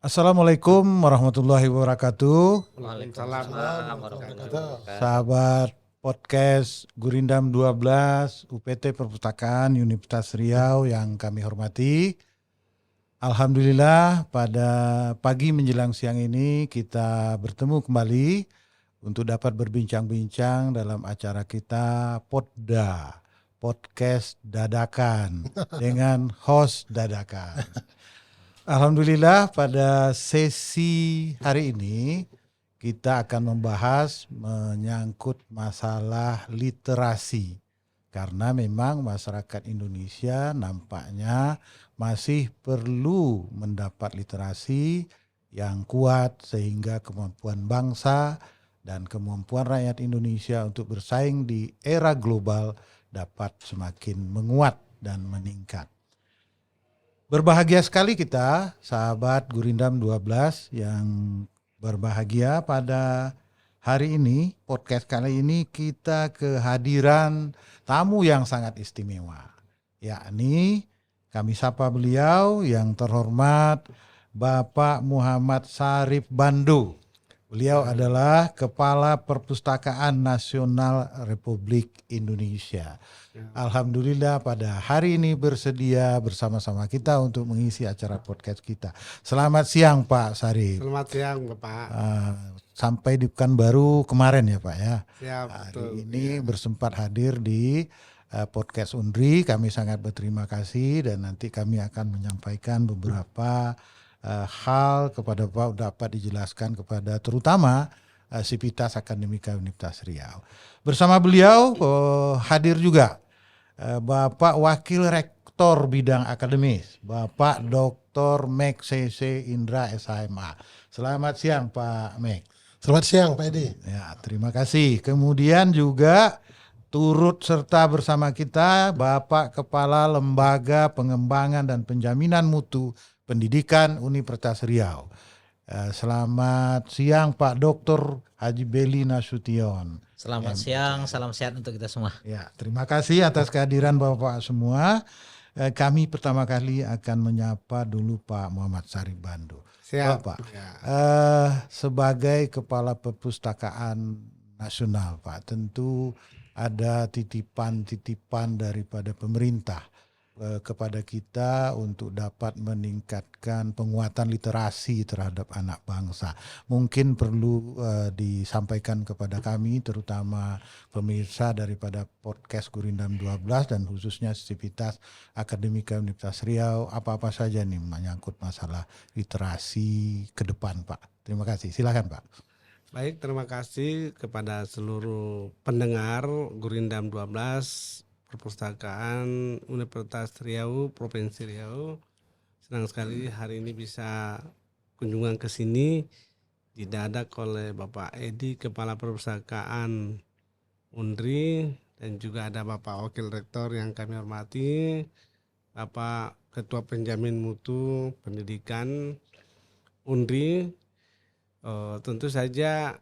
Assalamualaikum warahmatullahi wabarakatuh. Waalaikumsalam warahmatullahi wabarakatuh. Sahabat podcast Gurindam 12 UPT Perpustakaan Universitas Riau yang kami hormati. Alhamdulillah pada pagi menjelang siang ini kita bertemu kembali untuk dapat berbincang-bincang dalam acara kita Podda, Podcast Dadakan dengan host dadakan. Alhamdulillah pada sesi hari ini kita akan membahas menyangkut masalah literasi. Karena memang masyarakat Indonesia nampaknya masih perlu mendapat literasi yang kuat sehingga kemampuan bangsa dan kemampuan rakyat Indonesia untuk bersaing di era global dapat semakin menguat dan meningkat. Berbahagia sekali kita, sahabat Gurindam 12 yang berbahagia pada hari ini, podcast kali ini kita kehadiran tamu yang sangat istimewa. Yakni kami sapa beliau yang terhormat Bapak Muhammad Sarip Bando. Beliau adalah Kepala Perpustakaan Nasional Republik Indonesia. Alhamdulillah pada hari ini bersedia bersama-sama kita untuk mengisi acara podcast kita. Selamat siang Pak Sarip. Selamat siang Bapak. Sampai di Pekanbaru kemarin ya Pak ya. Siap, Hari betul. ini bersempat hadir di podcast Undri. Kami sangat berterima kasih dan nanti kami akan menyampaikan beberapa hal kepada Bapak dapat dijelaskan kepada terutama Sivitas Akademika Universitas Riau. Bersama beliau hadir juga Bapak Wakil Rektor Bidang Akademis, Bapak Dr. Mek CC Indra SHMA. Selamat siang Pak Mek. Selamat siang Pak Edi. Ya, terima kasih. Kemudian juga turut serta bersama kita Bapak Kepala Lembaga Pengembangan dan Penjaminan Mutu Pendidikan Universitas Riau. Selamat siang Pak Dr. Haji Beli Nasution. Selamat siang, salam sehat untuk kita semua. Ya, terima kasih atas kehadiran Bapak semua. Kami pertama kali akan menyapa dulu Pak Muhammad Sarip Bando. Siap. Bapak, Ya. sebagai Kepala Perpustakaan Nasional Pak, tentu ada titipan-titipan daripada pemerintah kepada kita untuk dapat meningkatkan penguatan literasi terhadap anak bangsa. Mungkin perlu disampaikan kepada kami terutama pemirsa daripada podcast Gurindam 12 dan khususnya Sivitas Akademika Universitas Riau, apa-apa saja nih menyangkut masalah literasi ke depan Pak. Terima kasih. Silakan Pak. Baik, terima kasih kepada seluruh pendengar Gurindam 12 Perpustakaan Universitas Riau, Provinsi Riau. Senang sekali hari ini bisa kunjungan ke sini didadak oleh Bapak Edi, Kepala Perpustakaan Undri, dan juga ada Bapak Wakil Rektor yang kami hormati, Bapak Ketua Penjamin Mutu Pendidikan Undri. Tentu saja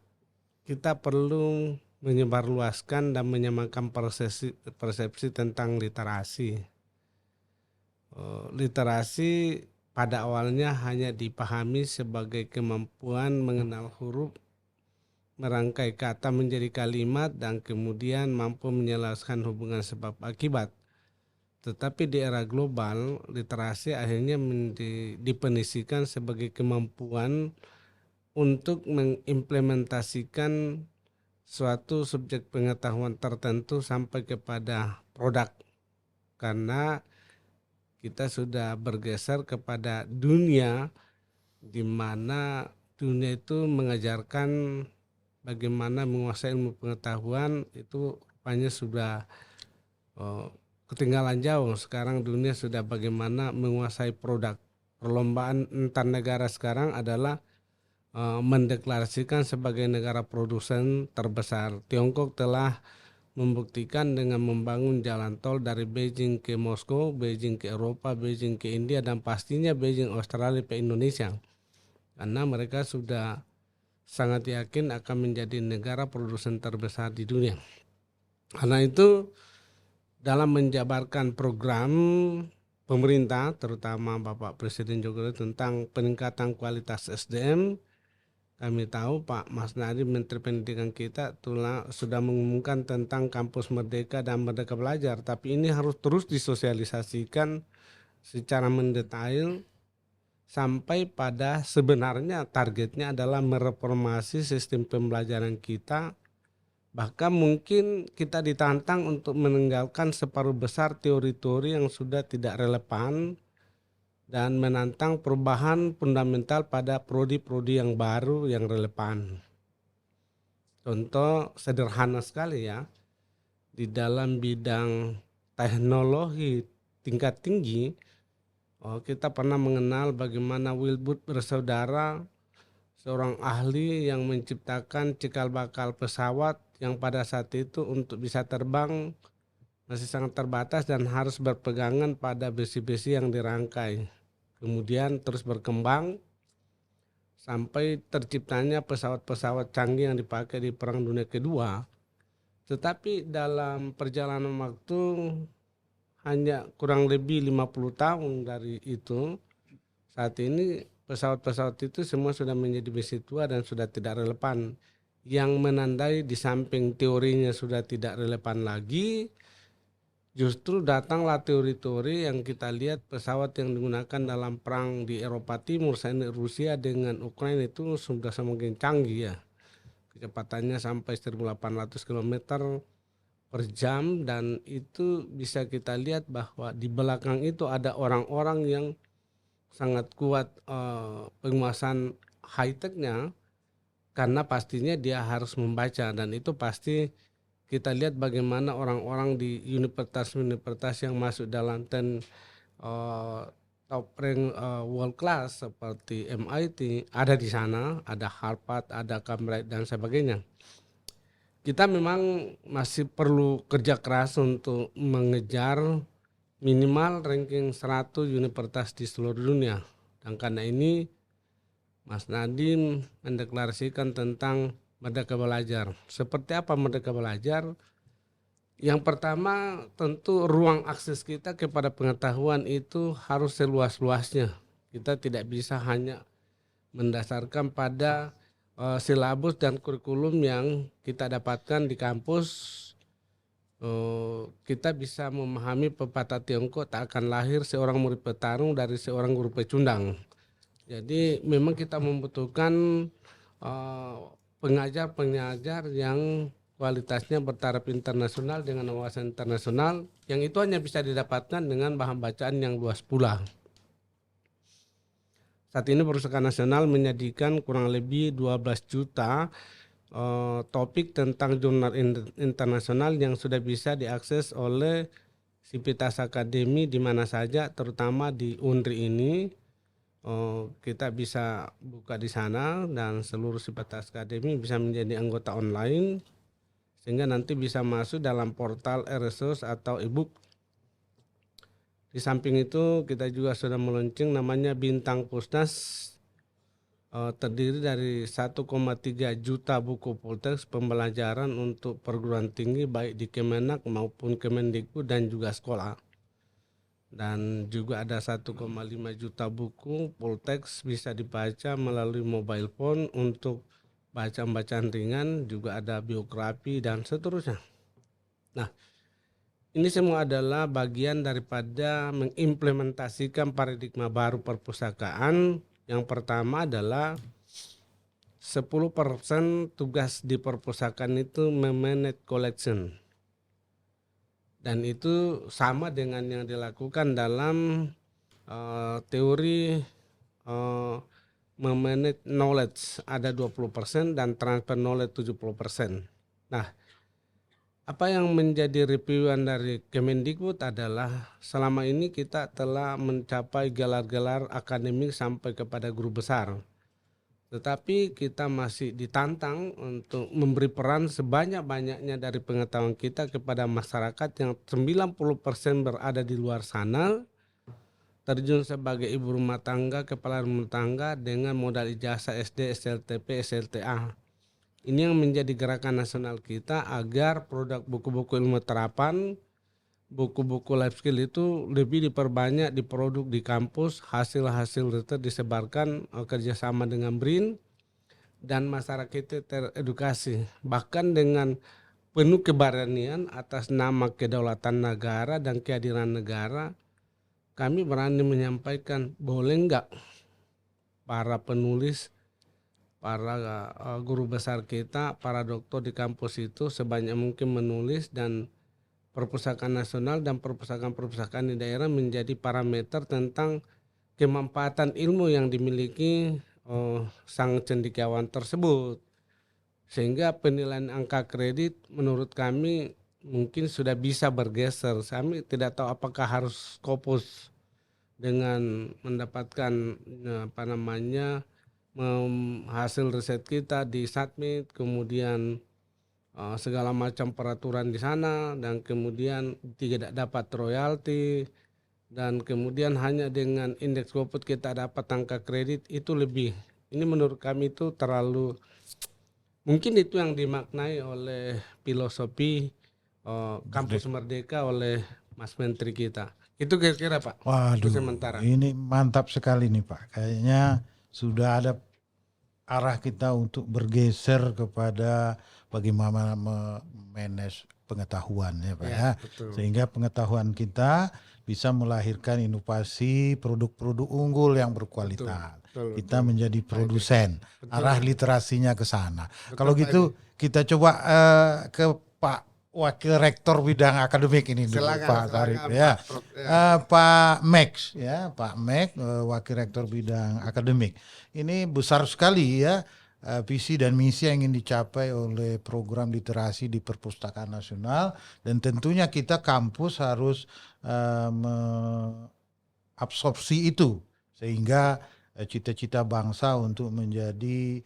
kita perlu menyebarluaskan dan menyamakan persepsi tentang literasi. Literasi pada awalnya hanya dipahami sebagai kemampuan mengenal huruf, merangkai kata menjadi kalimat, dan kemudian mampu menjelaskan hubungan sebab akibat. Tetapi di era global, literasi akhirnya didefinisikan sebagai kemampuan untuk mengimplementasikan suatu subjek pengetahuan tertentu sampai kepada produk, karena kita sudah bergeser kepada dunia di mana dunia itu mengajarkan bagaimana menguasai ilmu pengetahuan itu rupanya sudah ketinggalan jauh. Sekarang dunia sudah bagaimana menguasai produk. Perlombaan antar negara sekarang adalah mendeklarasikan sebagai negara produsen terbesar. Tiongkok telah membuktikan dengan membangun jalan tol dari Beijing ke Moskow, Beijing ke Eropa, Beijing ke India, dan pastinya Beijing Australia ke Indonesia. Karena mereka sudah sangat yakin akan menjadi negara produsen terbesar di dunia. Karena itu dalam menjabarkan program pemerintah, terutama Bapak Presiden Jokowi tentang peningkatan kualitas SDM. Kami tahu Pak Mas Nadiem, Menteri Pendidikan kita sudah mengumumkan tentang kampus Merdeka dan Merdeka Belajar, tapi ini harus terus disosialisasikan secara mendetail sampai pada sebenarnya targetnya adalah mereformasi sistem pembelajaran kita. Bahkan mungkin kita ditantang untuk meninggalkan separuh besar teori-teori yang sudah tidak relevan dan menantang perubahan fundamental pada prodi-prodi yang baru yang relevan. Contoh sederhana sekali ya, di dalam bidang teknologi tingkat tinggi, kita pernah mengenal bagaimana Wilbur bersaudara, seorang ahli yang menciptakan cikal bakal pesawat yang pada saat itu untuk bisa terbang masih sangat terbatas dan harus berpegangan pada besi-besi yang dirangkai. Kemudian terus berkembang sampai terciptanya pesawat-pesawat canggih yang dipakai di Perang Dunia Kedua. Tetapi dalam perjalanan waktu hanya kurang lebih 50 tahun dari itu, saat ini pesawat-pesawat itu semua sudah menjadi besi tua dan sudah tidak relevan. Yang menandai di samping teorinya sudah tidak relevan lagi, justru datanglah teori-teori yang kita lihat pesawat yang digunakan dalam perang di Eropa Timur, Rusia dengan Ukraina itu sudah semakin canggih ya. Kecepatannya sampai 1.800 km per jam, dan itu bisa kita lihat bahwa di belakang itu ada orang-orang yang sangat kuat penguasaan high-tech-nya, karena pastinya dia harus membaca, dan itu pasti kita lihat bagaimana orang-orang di universitas-universitas yang masuk dalam top rank world class seperti MIT ada di sana, ada Harvard, ada Cambridge dan sebagainya. Kita memang masih perlu kerja keras untuk mengejar minimal ranking 100 universitas di seluruh dunia. Dan karena ini Mas Nadiem mendeklarasikan tentang Merdeka Belajar. Seperti apa Merdeka Belajar? Yang pertama, tentu ruang akses kita kepada pengetahuan itu harus seluas-luasnya. Kita tidak bisa hanya mendasarkan pada silabus dan kurikulum yang kita dapatkan di kampus. Kita bisa memahami pepatah Tiongkok, tak akan lahir seorang murid petarung dari seorang guru pecundang. Jadi memang kita membutuhkan pengajar-pengajar yang kualitasnya bertaraf internasional dengan wawasan internasional, yang itu hanya bisa didapatkan dengan bahan bacaan yang luas pula. Saat ini Perpustakaan Nasional menyajikan kurang lebih 12 juta topik tentang jurnal internasional yang sudah bisa diakses oleh Sivitas Akademi di mana saja, terutama di UNRI ini. Kita bisa buka di sana dan seluruh Sivitas Akademi bisa menjadi anggota online sehingga nanti bisa masuk dalam portal e-resource atau e-book. Di samping itu kita juga sudah meluncurkan namanya Bintang Pusnas, terdiri dari 1,3 juta buku full-text pembelajaran untuk perguruan tinggi baik di Kemenak maupun Kemendikbud dan juga sekolah. Dan juga ada 1,5 juta buku full text bisa dibaca melalui mobile phone untuk bacaan-bacaan ringan, juga ada biografi dan seterusnya. Nah, ini semua adalah bagian daripada mengimplementasikan paradigma baru perpustakaan. Yang pertama adalah 10% tugas di perpustakaan itu memanage collection. Dan itu sama dengan yang dilakukan dalam teori memanage knowledge, ada 20% dan transfer knowledge 70%. Nah, apa yang menjadi reviewan dari Kemendikbud adalah selama ini kita telah mencapai gelar-gelar akademik sampai kepada guru besar. Tetapi kita masih ditantang untuk memberi peran sebanyak-banyaknya dari pengetahuan kita kepada masyarakat yang 90% berada di luar sana, terjun sebagai ibu rumah tangga, kepala rumah tangga dengan modal ijazah SD, SLTP, SLTA. Ini yang menjadi gerakan nasional kita agar produk buku-buku ilmu terapan buku-buku life skill itu lebih diperbanyak diproduk di kampus, hasil-hasil riset disebarkan kerjasama dengan BRIN dan masyarakat itu teredukasi, bahkan dengan penuh keberanian atas nama kedaulatan negara dan kehadiran negara. Kami berani menyampaikan, boleh nggak para penulis, para guru besar kita, para doktor di kampus itu sebanyak mungkin menulis, dan Perpustakaan Nasional dan perpustakaan-perpustakaan di daerah menjadi parameter tentang kemanfaatan ilmu yang dimiliki sang cendekiawan tersebut. Sehingga penilaian angka kredit menurut kami mungkin sudah bisa bergeser. Kami tidak tahu apakah harus Scopus dengan mendapatkan hasil riset kita di submit, kemudian segala macam peraturan di sana, dan kemudian tidak dapat royalti, dan kemudian hanya dengan indeks GoFood kita dapat angka kredit itu lebih. Ini menurut kami itu terlalu, mungkin itu yang dimaknai oleh filosofi Kampus Merdeka oleh Mas Menteri kita. Itu kira-kira Pak. Waduh, sementara. Ini mantap sekali nih Pak. Kayaknya sudah ada arah kita untuk bergeser kepada bagaimana memanage pengetahuan ya Pak ya. Sehingga pengetahuan kita bisa melahirkan inovasi produk-produk unggul yang berkualitas. Kita menjadi produsen. Arah literasinya ke sana. Kalau gitu kita coba ke Pak Wakil Rektor Bidang Akademik ini dulu, Pak Sarip ya. Pak Max ya, Pak Max Wakil Rektor Bidang Akademik. Ini besar sekali ya visi dan misi yang ingin dicapai oleh program literasi di Perpustakaan Nasional, dan tentunya kita kampus harus absorpsi itu sehingga cita-cita bangsa untuk menjadi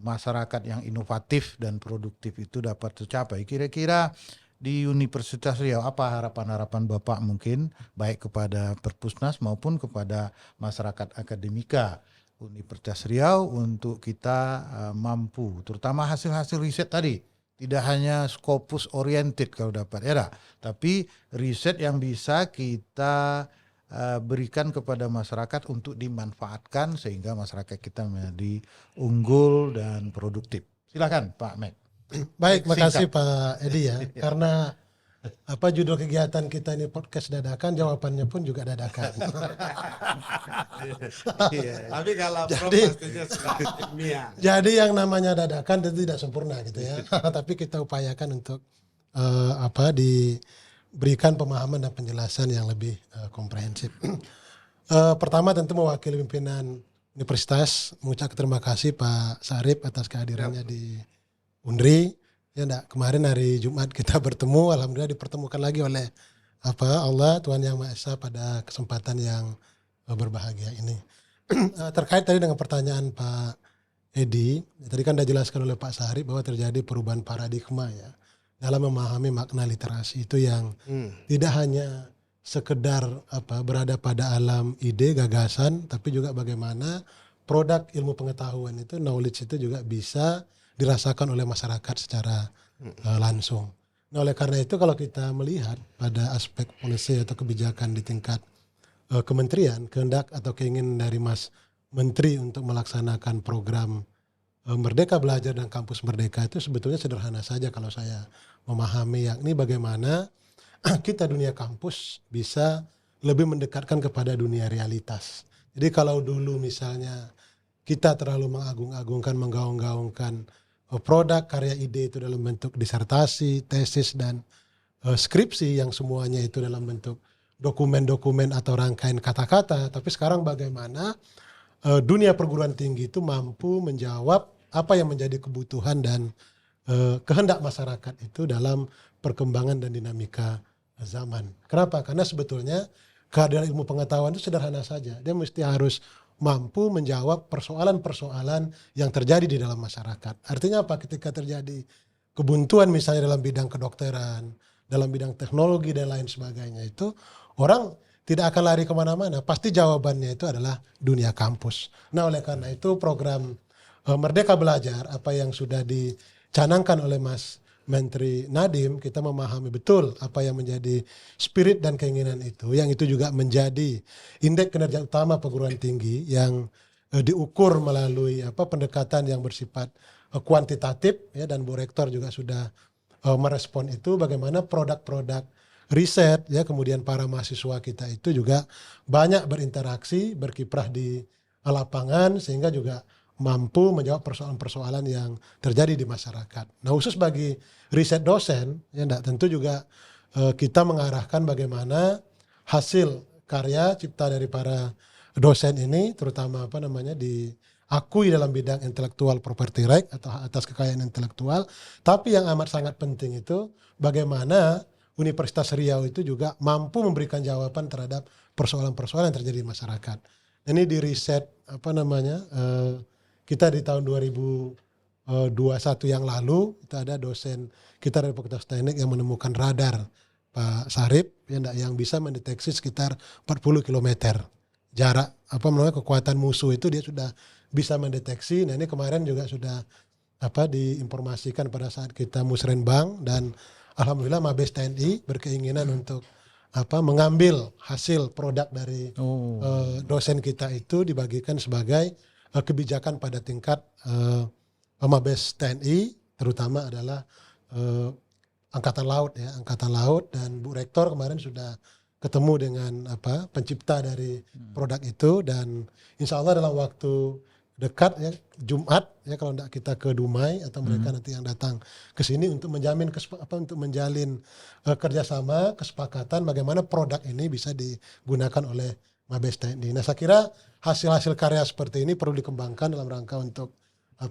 masyarakat yang inovatif dan produktif itu dapat tercapai. Kira-kira di Universitas Riau apa harapan-harapan Bapak mungkin baik kepada Perpusnas maupun kepada masyarakat akademika Universitas Riau untuk kita mampu, terutama hasil-hasil riset tadi, tidak hanya Scopus oriented kalau dapat ya, tapi riset yang bisa kita berikan kepada masyarakat untuk dimanfaatkan sehingga masyarakat kita menjadi unggul dan produktif. Silakan Pak Mek. Baik, makasih Pak Edi ya. Karena judul kegiatan kita ini podcast dadakan, jawabannya pun juga dadakan. Tapi kalau jadi yang namanya dadakan tentu tidak sempurna gitu ya. Tapi kita upayakan untuk diberikan pemahaman dan penjelasan yang lebih komprehensif. Pertama tentu mewakili pimpinan Universitas mengucapkan terima kasih Pak Sarip atas kehadirannya di Undri. Ya enggak, kemarin hari Jumat kita bertemu, alhamdulillah dipertemukan lagi oleh Allah Tuhan Yang Maha Esa pada kesempatan yang berbahagia ini. Terkait tadi dengan pertanyaan Pak Edi, tadi kan sudah jelaskan oleh Pak Sarip bahwa terjadi perubahan paradigma ya dalam memahami makna literasi itu yang tidak hanya sekedar berada pada alam ide, gagasan, tapi juga bagaimana produk ilmu pengetahuan itu, knowledge itu juga bisa dirasakan oleh masyarakat secara langsung. Nah, oleh karena itu kalau kita melihat pada aspek polisi atau kebijakan di tingkat kementerian, kehendak atau keinginan dari Mas Menteri untuk melaksanakan program Merdeka Belajar dan Kampus Merdeka itu sebetulnya sederhana saja kalau saya memahami, yakni bagaimana kita dunia kampus bisa lebih mendekatkan kepada dunia realitas. Jadi kalau dulu misalnya kita terlalu mengagung-agungkan, menggaung-gaungkan produk karya ide itu dalam bentuk disertasi, tesis, dan skripsi yang semuanya itu dalam bentuk dokumen-dokumen atau rangkaian kata-kata. Tapi sekarang bagaimana dunia perguruan tinggi itu mampu menjawab apa yang menjadi kebutuhan dan kehendak masyarakat itu dalam perkembangan dan dinamika zaman. Kenapa? Karena sebetulnya kehadiran ilmu pengetahuan itu sederhana saja. Dia mesti harus mampu menjawab persoalan-persoalan yang terjadi di dalam masyarakat. Artinya apa? Ketika terjadi kebuntuan misalnya dalam bidang kedokteran, dalam bidang teknologi dan lain sebagainya, itu orang tidak akan lari kemana-mana. Pasti jawabannya itu adalah dunia kampus. Nah, oleh karena itu program Merdeka Belajar, apa yang sudah dicanangkan oleh Mas Menteri Nadiem, kita memahami betul apa yang menjadi spirit dan keinginan itu, yang itu juga menjadi indeks kinerja utama perguruan tinggi yang diukur melalui pendekatan yang bersifat kuantitatif, ya, dan Bu Rektor juga sudah merespon itu, bagaimana produk-produk riset, ya, kemudian para mahasiswa kita itu juga banyak berinteraksi, berkiprah di lapangan, sehingga juga mampu menjawab persoalan-persoalan yang terjadi di masyarakat. Nah, khusus bagi riset dosen, ya, tentu juga kita mengarahkan bagaimana hasil karya cipta dari para dosen ini, terutama diakui dalam bidang intellectual property right atau hak atas kekayaan intelektual. Tapi yang amat sangat penting itu bagaimana Universitas Riau itu juga mampu memberikan jawaban terhadap persoalan-persoalan yang terjadi di masyarakat. Ini di riset kita di tahun 2021 yang lalu, kita ada dosen kita dari Fakultas Teknik yang menemukan radar, Pak Sarip, yang bisa mendeteksi sekitar 40 km jarak kekuatan musuh itu dia sudah bisa mendeteksi. Nah, ini kemarin juga sudah diinformasikan pada saat kita musrenbang, dan alhamdulillah Mabes TNI berkeinginan untuk mengambil hasil produk dari dosen kita itu dibagikan sebagai kebijakan pada tingkat Mabes TNI, terutama adalah Angkatan Laut, dan Bu Rektor kemarin sudah ketemu dengan pencipta dari produk itu, dan insya Allah dalam waktu dekat, ya, Jumat, ya, kalau tidak kita ke Dumai atau mereka nanti yang datang ke sini untuk menjamin untuk menjalin kerjasama, kesepakatan bagaimana produk ini bisa digunakan oleh Mabes TNI. Nah, saya kira hasil-hasil karya seperti ini perlu dikembangkan dalam rangka untuk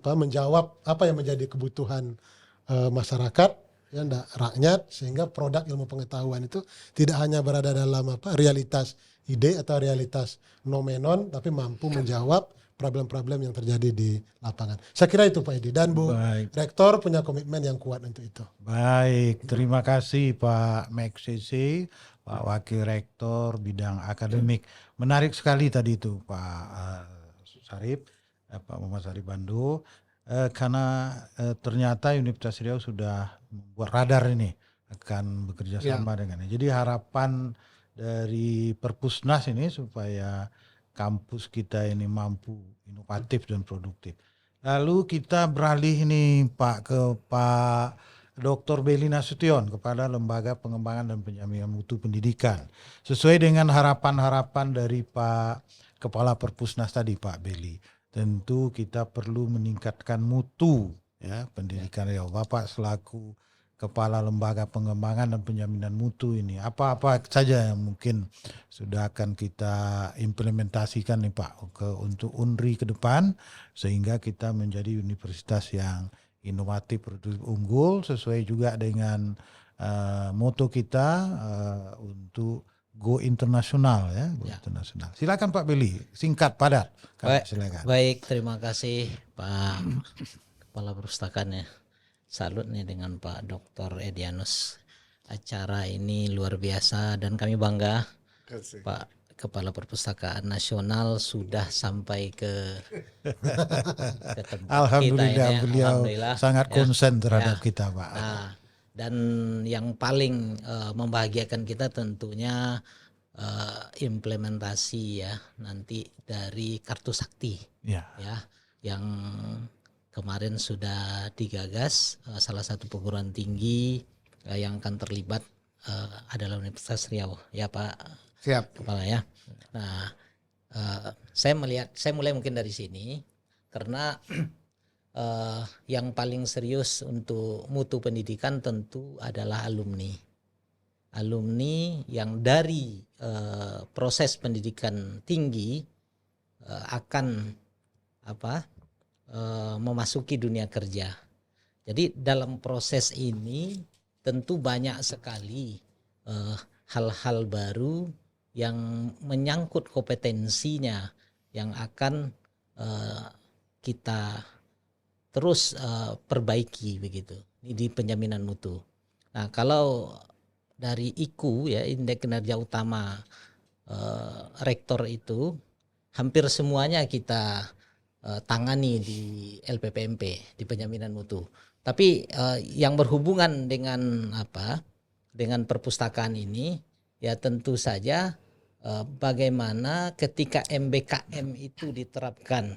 menjawab apa yang menjadi kebutuhan masyarakat, ya, rakyat, sehingga produk ilmu pengetahuan itu tidak hanya berada dalam realitas ide atau realitas nomenon, tapi mampu menjawab problem-problem yang terjadi di lapangan. Saya kira itu Pak Edi, dan Bu Rektor punya komitmen yang kuat untuk itu. Baik, terima kasih Pak Meksisi, Pak Wakil Rektor bidang akademik. Menarik sekali tadi itu Pak Sarip, Pak Muhammad Sarip Bando, karena ternyata Universitas Riau sudah membuat radar ini, akan bekerja sama dengan ini. Jadi harapan dari Perpusnas ini supaya kampus kita ini mampu inovatif dan produktif. Lalu kita beralih nih Pak ke Pak Dr. Belly Nasution, Kepala Lembaga Pengembangan dan Penjaminan Mutu Pendidikan. Sesuai dengan harapan-harapan dari Pak Kepala Perpusnas tadi Pak Belly, tentu kita perlu meningkatkan mutu, ya, pendidikan Riau. Bapak selaku Kepala Lembaga Pengembangan dan Penjaminan Mutu ini, apa-apa saja yang mungkin sudah akan kita implementasikan nih Pak untuk UNRI ke depan, sehingga kita menjadi universitas yang inovatif, produktif, unggul, sesuai juga dengan moto kita untuk go internasional, ya, go internasional. Silakan Pak Belly, singkat padat. Silakan. Baik, terima kasih Pak Kepala Perpustakaan, ya. Salut nih dengan Pak Dr. Edianus. Acara ini luar biasa dan kami bangga Pak Kepala Perpustakaan Nasional sudah sampai ke tempat Alhamdulillah, kita ini. beliau sangat konsen terhadap kita Pak. Nah, dan yang paling membahagiakan kita tentunya implementasi, ya, nanti dari Kartu Sakti, ya, yang kemarin sudah digagas. Salah satu perguruan tinggi yang akan terlibat adalah Universitas Riau, ya Pak. Siap, Kepala, ya. Nah, saya mulai mungkin dari sini karena yang paling serius untuk mutu pendidikan tentu adalah alumni yang dari proses pendidikan tinggi akan memasuki dunia kerja. Jadi dalam proses ini tentu banyak sekali hal-hal baru yang menyangkut kompetensinya yang akan kita terus perbaiki begitu di penjaminan mutu. Nah, kalau dari IKU, ya, indeks kinerja utama rektor itu hampir semuanya kita tangani di LPPMP, di penjaminan mutu. Tapi yang berhubungan dengan dengan perpustakaan ini ya tentu saja bagaimana ketika MBKM itu diterapkan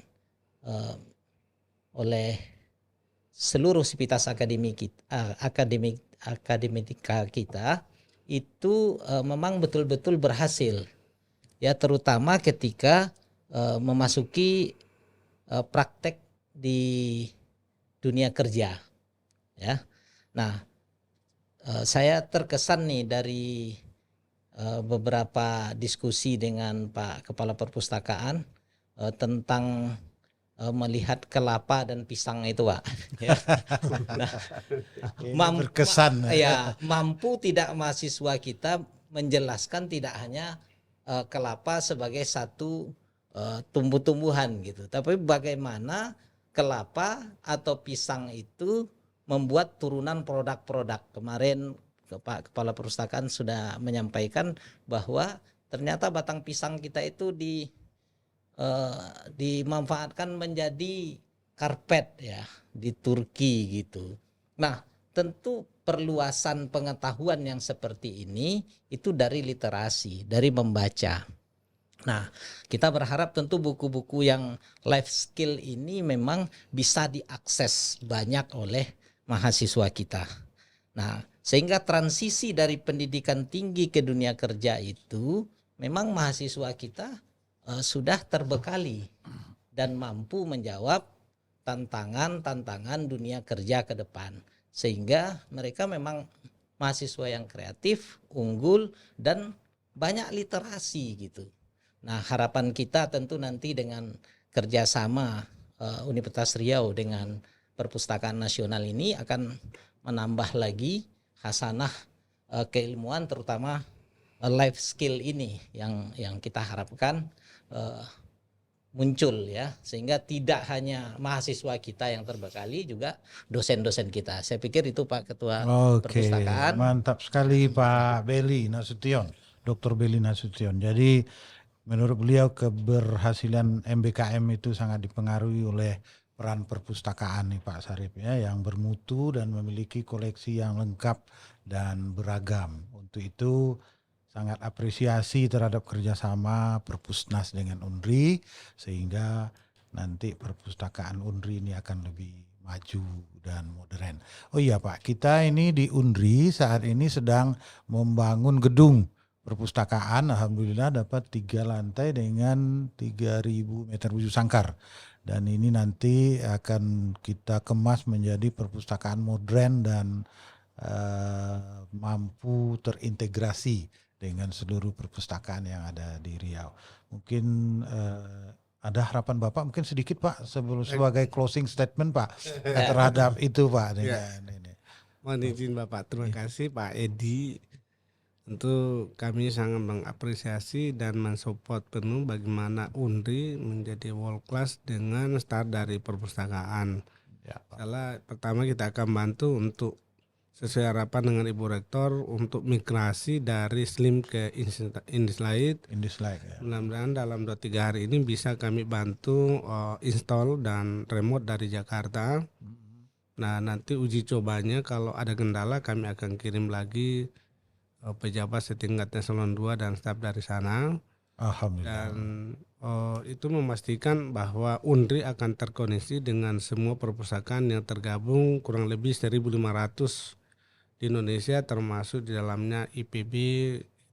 oleh seluruh sivitas akademika kita itu memang betul-betul berhasil ya, terutama ketika memasuki praktek di dunia kerja ya. Nah, saya terkesan nih dari beberapa diskusi dengan Pak Kepala Perpustakaan tentang melihat kelapa dan pisang itu, Pak. Ya. Nah, berkesan. Mampu tidak mahasiswa kita menjelaskan tidak hanya kelapa sebagai satu tumbuh-tumbuhan gitu, tapi bagaimana kelapa atau pisang itu membuat turunan produk-produk. Kemarin Pak Kepala Perpustakaan sudah menyampaikan bahwa ternyata batang pisang kita itu dimanfaatkan menjadi karpet ya di Turki gitu. Nah, tentu perluasan pengetahuan yang seperti ini itu dari literasi, dari membaca. Nah, kita berharap tentu buku-buku yang life skill ini memang bisa diakses banyak oleh mahasiswa kita. Nah, sehingga transisi dari pendidikan tinggi ke dunia kerja itu memang mahasiswa kita sudah terbekali dan mampu menjawab tantangan-tantangan dunia kerja ke depan. Sehingga mereka memang mahasiswa yang kreatif, unggul, dan banyak literasi gitu. Nah, harapan kita tentu nanti dengan kerjasama Universitas Riau dengan Perpustakaan Nasional ini akan menambah lagi hasanah keilmuan, terutama life skill ini yang kita harapkan muncul ya, sehingga tidak hanya mahasiswa kita yang terbekali, juga dosen-dosen kita. Saya pikir itu Pak Ketua Perpustakaan. Mantap sekali Pak Belly Nasution, Dr. Belly Nasution. Jadi menurut beliau keberhasilan MBKM itu sangat dipengaruhi oleh peran perpustakaan nih Pak Sarip ya, yang bermutu dan memiliki koleksi yang lengkap dan beragam. Untuk itu sangat apresiasi terhadap kerjasama Perpusnas dengan UNRI, sehingga nanti perpustakaan UNRI ini akan lebih maju dan modern. Oh iya Pak, kita ini di UNRI saat ini sedang membangun gedung perpustakaan. Alhamdulillah dapat 3 lantai dengan 3.000 meter bujur sangkar. Dan ini nanti akan kita kemas menjadi perpustakaan modern dan mampu terintegrasi dengan seluruh perpustakaan yang ada di Riau. Mungkin ada harapan Bapak mungkin sedikit Pak sebagai closing statement Pak terhadap itu Pak. Ini. Mohon izin Bapak, terima kasih Pak Edi. Tentu kami sangat mengapresiasi dan mensupport penuh bagaimana UNRI menjadi world class dengan start dari perpustakaan. Ya, Pak. Pertama kita akan bantu untuk sesuai harapan dengan Ibu Rektor untuk migrasi dari SLIM ke InDesign. Ya. Mudah-mudahan dalam 2-3 hari ini bisa kami bantu install dan remote dari Jakarta. Nah, nanti uji cobanya kalau ada kendala kami akan kirim lagi pejabat setingkat eselon 2 dan staf dari sana. Alhamdulillah. Dan itu memastikan bahwa UNRI akan terkoneksi dengan semua perpustakaan yang tergabung kurang lebih 1.500 di Indonesia, termasuk di dalamnya IPB,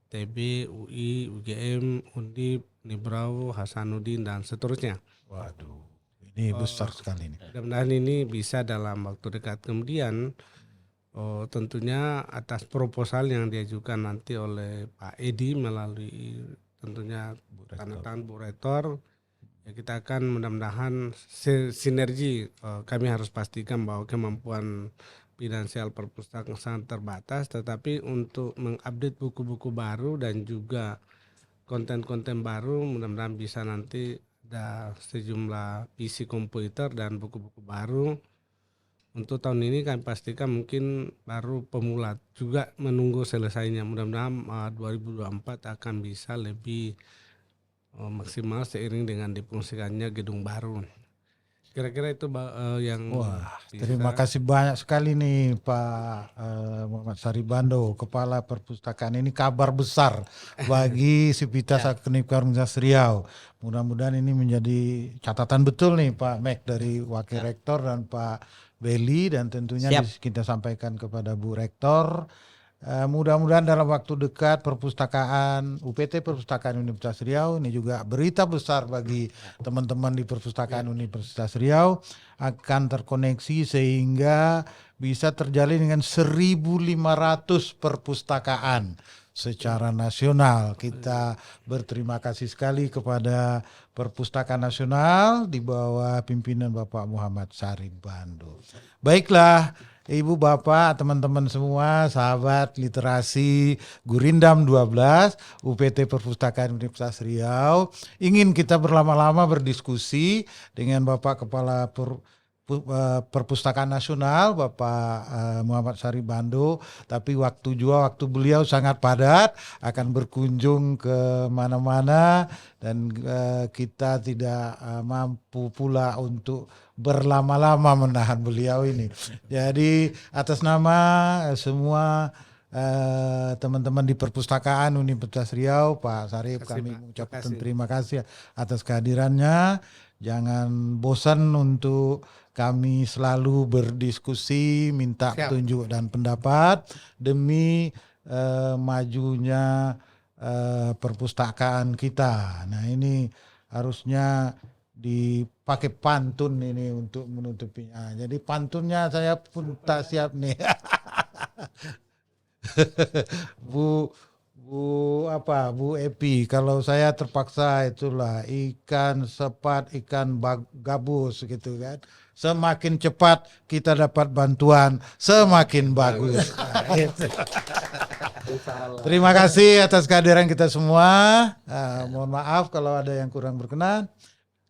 ITB, UI, UGM, Undip, Nibrau, Hasanuddin, dan seterusnya. Waduh, ini besar sekali ini. Mudah-mudahan ini bisa dalam waktu dekat. Kemudian tentunya atas proposal yang diajukan nanti oleh Pak Edi melalui tentunya tanda tangan Bu Rektor, ya kita akan mudah-mudahan sinergi. Kami harus pastikan bahwa kemampuan finansial perpustakaan sangat terbatas, tetapi untuk mengupdate buku-buku baru dan juga konten-konten baru mudah-mudahan bisa nanti ada sejumlah PC komputer dan buku-buku baru. Untuk tahun ini kami pastikan mungkin baru pemula, juga menunggu selesainya. Mudah-mudahan 2024 akan bisa lebih maksimal seiring dengan difungsikannya gedung baru. Kira-kira itu yang Wah, bisa. terima kasih banyak sekali nih Pak Muhammad Saribando, Kepala Perpustakaan. Ini kabar besar bagi Sivitas Akademik Universitas Riau. Mudah-mudahan ini menjadi catatan betul nih Pak Mek dari Wakil Rektor dan Pak Beli, dan tentunya kita sampaikan kepada Bu Rektor. Mudah-mudahan dalam waktu dekat perpustakaan UPT Perpustakaan Universitas Riau ini juga berita besar bagi teman-teman di Perpustakaan Universitas Riau akan terkoneksi sehingga bisa terjalin dengan 1.500 perpustakaan secara nasional. Kita berterima kasih sekali kepada Perpustakaan Nasional di bawah pimpinan Bapak Muhammad Saribando. Baiklah, Ibu, Bapak, teman-teman semua, sahabat literasi Gurindam 12, UPT Perpustakaan Universitas Riau, ingin kita berlama-lama berdiskusi dengan Bapak Kepala Perpustakaan Nasional, Bapak Muhammad Saribando, tapi waktu beliau sangat padat, akan berkunjung ke mana-mana, dan kita tidak mampu pula untuk berlama-lama menahan beliau ini. Jadi atas nama semua teman-teman di Perpustakaan Universitas Riau, Pak Sarip, kami mengucapkan terima kasih atas kehadirannya. Jangan bosan untuk kami selalu berdiskusi, minta petunjuk dan pendapat demi majunya perpustakaan kita. Nah, ini harusnya dipakai pantun ini untuk menutupinya. Jadi pantunnya saya pun tak siap nih. Bu Epi, kalau saya terpaksa itulah ikan sepat, ikan gabus gitu kan. Semakin cepat kita dapat bantuan, semakin bagus. Terima kasih atas kehadiran kita semua. Mohon maaf kalau ada yang kurang berkenan.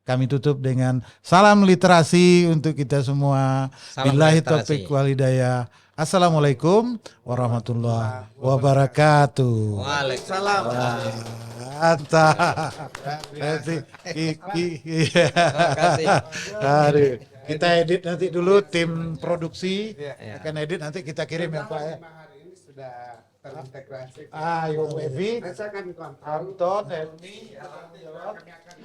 Kami tutup dengan salam literasi untuk kita semua. Billahi taufiq wal hidayah. Assalamualaikum warahmatullahi wabarakatuh. Waalaikumsalam. Kita edit nanti dulu, tim produksi akan edit, nanti kita kirim ya Pak ya. Hari ini sudah terintegrasi. Yo Evi, Saya akan Anton, Helmi, kami akan